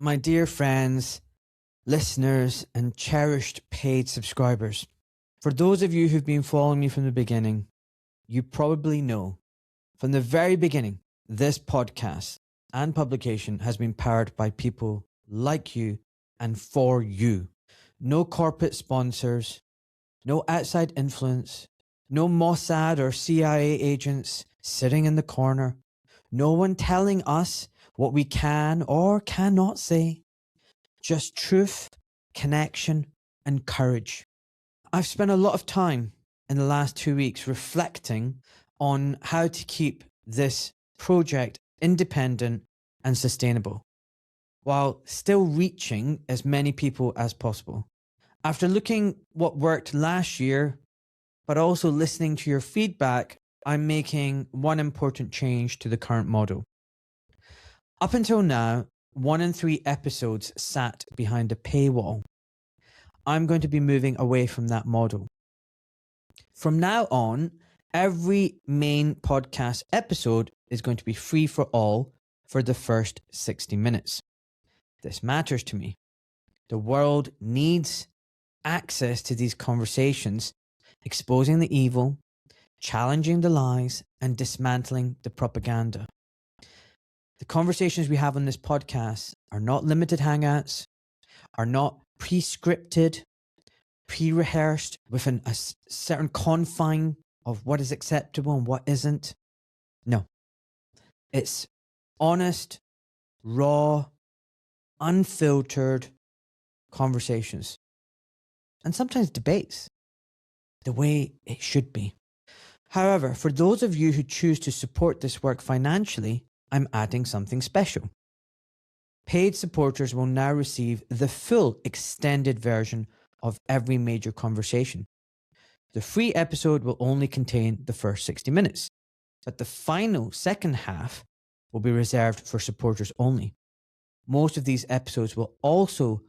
My dear friends, listeners, and cherished paid subscribers, for those of you who've been following me from the beginning, you probably know from the very beginning, this podcast and publication has been powered by people like you and for you. No corporate sponsors, no outside influence, no Mossad or CIA agents sitting in the corner, no one telling us what we can or cannot say. Just truth, connection, and courage. I've spent a lot of time in the last 2 weeks reflecting on how to keep this project independent and sustainable while still reaching as many people as possible. After looking what worked last year, but also listening to your feedback, I'm making one important change to the current model. Up until now, 1 in 3 episodes sat behind a paywall. I'm going to be moving away from that model. From now on, every main podcast episode is going to be free for all for the first 60 minutes. This matters to me. The world needs access to these conversations, exposing the evil, challenging the lies, and dismantling the propaganda. The conversations we have on this podcast are not limited hangouts, are not pre-scripted, pre-rehearsed within a certain confine of what is acceptable and what isn't. No, it's honest, raw, unfiltered conversations, and sometimes debates the way it should be. However, for those of you who choose to support this work financially, I'm adding something special. Paid supporters will now receive the full extended version of every major conversation. The free episode will only contain the first 60 minutes, but the final second half will be reserved for supporters only. Most of these episodes will also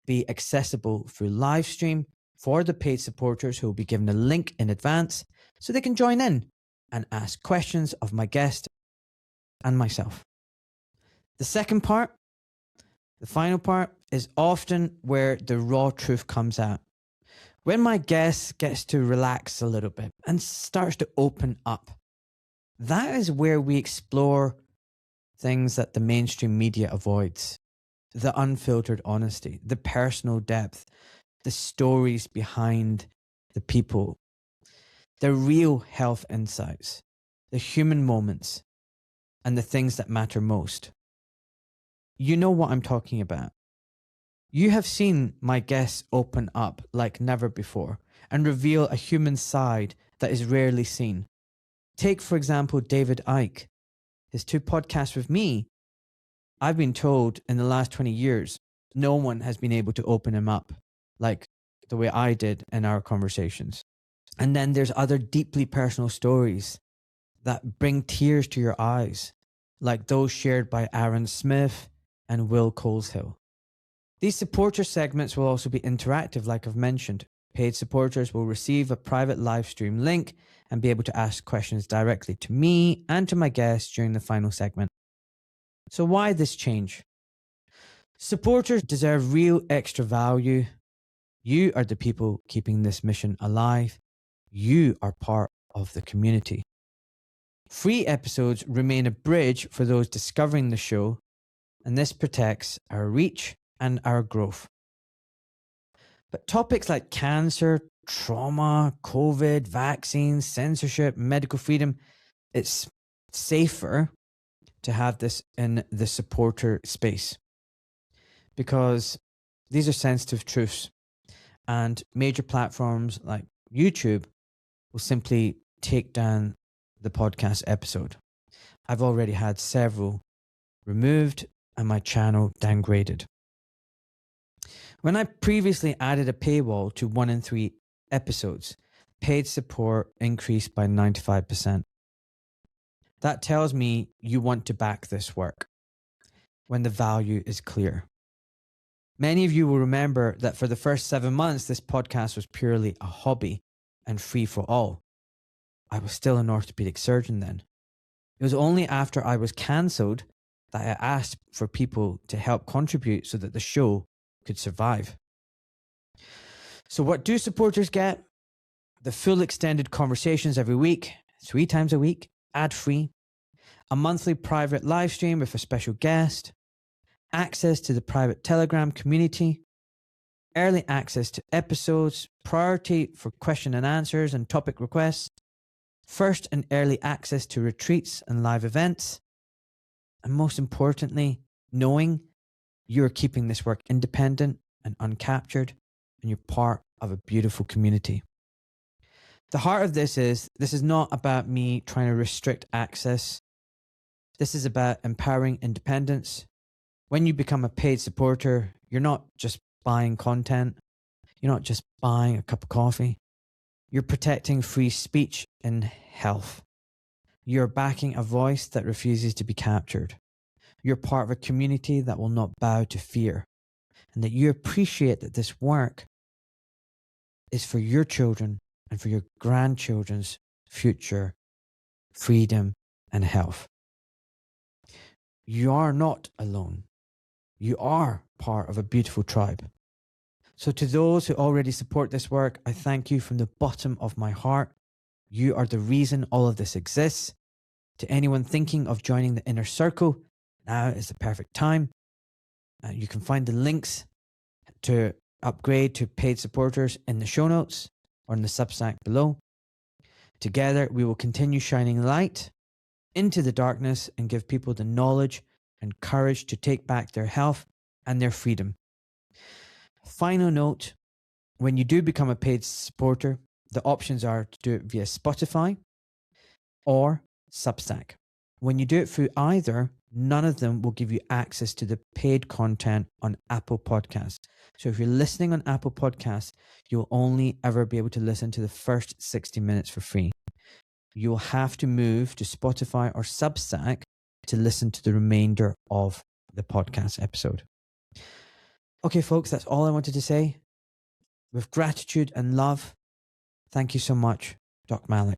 be accessible through live stream for the paid supporters who will be given a link in advance so they can join in and ask questions of my guest and myself. The second part, the final part, is often where the raw truth comes out. When my guest gets to relax a little bit and starts to open up, that is where we explore things that the mainstream media avoids. The unfiltered honesty, the personal depth, the stories behind the people, the real health insights, the human moments, and the things that matter most. You know what I'm talking about. You have seen my guests open up like never before and reveal a human side that is rarely seen. Take, for example, David Icke. His 2 podcasts with me, I've been told in the last 20 years, no one has been able to open him up like the way I did in our conversations. And then there's other deeply personal stories that bring tears to your eyes, like those shared by Aaron Smith and Will Coleshill. These supporter segments will also be interactive, like I've mentioned. Paid supporters will receive a private live stream link and be able to ask questions directly to me and to my guests during the final segment. So why this change? Supporters deserve real extra value. You are the people keeping this mission alive. You are part of the community. Free episodes remain a bridge for those discovering the show, and this protects our reach and our growth. But topics like cancer, trauma, COVID, vaccines, censorship, medical freedom, it's safer to have this in the supporter space because these are sensitive truths, and major platforms like YouTube will simply take down the podcast episode. I've already had several removed and my channel downgraded. When I previously added a paywall to 1 in 3 episodes, paid support increased by 95%. That tells me you want to back this work when the value is clear. Many of you will remember that for the first 7 months, this podcast was purely a hobby and free for all. I was still an orthopedic surgeon then. It was only after I was cancelled that I asked for people to help contribute so that the show could survive. So what do supporters get? The full extended conversations every week, 3 times a week, ad-free, a monthly private live stream with a special guest, access to the private Telegram community, early access to episodes, priority for question and answers and topic requests, first and early access to retreats and live events, and most importantly, knowing you're keeping this work independent and uncaptured, and you're part of a beautiful community. The heart of this is not about me trying to restrict access. This is about empowering independence. When you become a paid supporter, you're not just buying content. You're not just buying a cup of coffee. You're protecting free speech and health. You're backing a voice that refuses to be captured. You're part of a community that will not bow to fear, and that you appreciate that this work is for your children and for your grandchildren's future, freedom, and health. You are not alone. You are part of a beautiful tribe. So to those who already support this work, I thank you from the bottom of my heart. You are the reason all of this exists. To anyone thinking of joining the inner circle, now is the perfect time. You can find the links to upgrade to paid supporters in the show notes or in the Substack below. Together, we will continue shining light into the darkness and give people the knowledge and courage to take back their health and their freedom. Final note, when you do become a paid supporter, the options are to do it via Spotify or Substack. When you do it through either, none of them will give you access to the paid content on Apple Podcasts. So if you're listening on Apple Podcasts, you'll only ever be able to listen to the first 60 minutes for free. You'll have to move to Spotify or Substack to listen to the remainder of the podcast episode. Okay, folks, that's all I wanted to say. With gratitude and love, thank you so much, Dr. Malik.